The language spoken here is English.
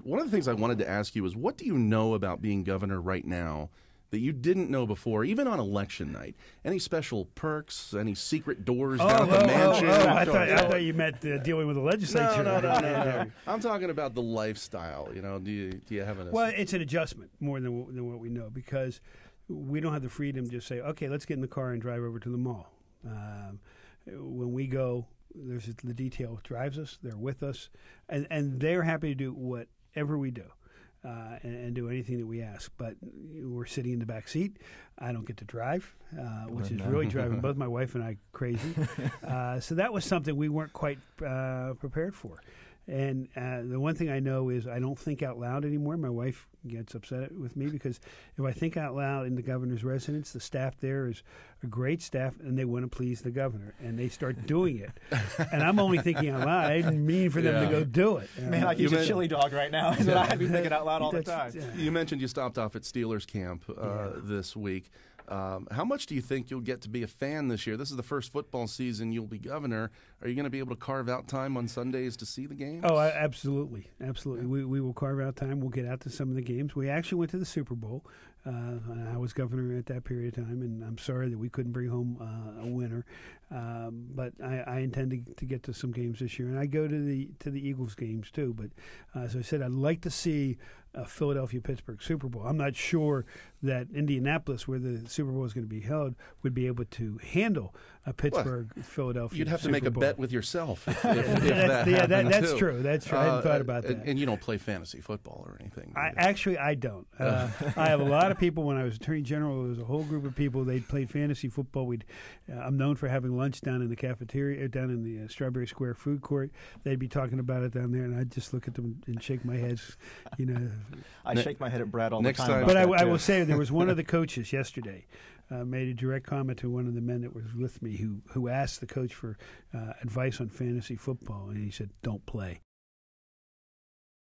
one of the things I wanted to ask you is, what do you know about being governor right now that you didn't know before, even on election night? Any special perks, any secret doors down at the mansion? I thought you meant dealing with the legislature. No. I'm talking about the lifestyle. Do you have an... Well, it's an adjustment more than what we know, because we don't have the freedom to just say, okay, let's get in the car and drive over to the mall. When we go, there's the detail drives us. They're with us, and they're happy to do whatever we do. And do anything that we ask. But we're sitting in the back seat. I don't get to drive, which is really driving both my wife and I crazy. So that was something we weren't quite prepared for. And the one thing I know is I don't think out loud anymore. My wife gets upset with me because if I think out loud in the governor's residence, the staff there is a great staff, and they want to please the governor, and they start doing it. And I'm only thinking out loud. I didn't mean for them to go do it. Man, I could use a chili dog right now. Is what I'd be thinking out loud all the time. You mentioned you stopped off at Steelers camp this week. How much do you think you'll get to be a fan this year? This is the first football season you'll be governor. Are you going to be able to carve out time on Sundays to see the games? Oh, absolutely. Absolutely. We will carve out time. We'll get out to some of the games. We actually went to the Super Bowl. I was governor at that period of time, and I'm sorry that we couldn't bring home a winner. But I intend to get to some games this year, and I go to the Eagles games too. But as I said, I'd like to see a Philadelphia-Pittsburgh Super Bowl. I'm not sure that Indianapolis, where the Super Bowl is going to be held, would be able to handle a Pittsburgh-Philadelphia. You'd have Super to make a Bowl. Bet with yourself if that's too. True. That's true. I hadn't thought about that. And you don't play fantasy football or anything. I don't. I have a lot of people. When I was Attorney General, there was a whole group of people. They'd play fantasy football. I'm known for having lunch down in the cafeteria, down in the Strawberry Square food court. They'd be talking about it down there, and I'd just look at them and shake my head. I shake my head at Brad all the time. But I will say there was one of the coaches yesterday made a direct comment to one of the men that was with me who asked the coach for advice on fantasy football, and he said, "Don't play."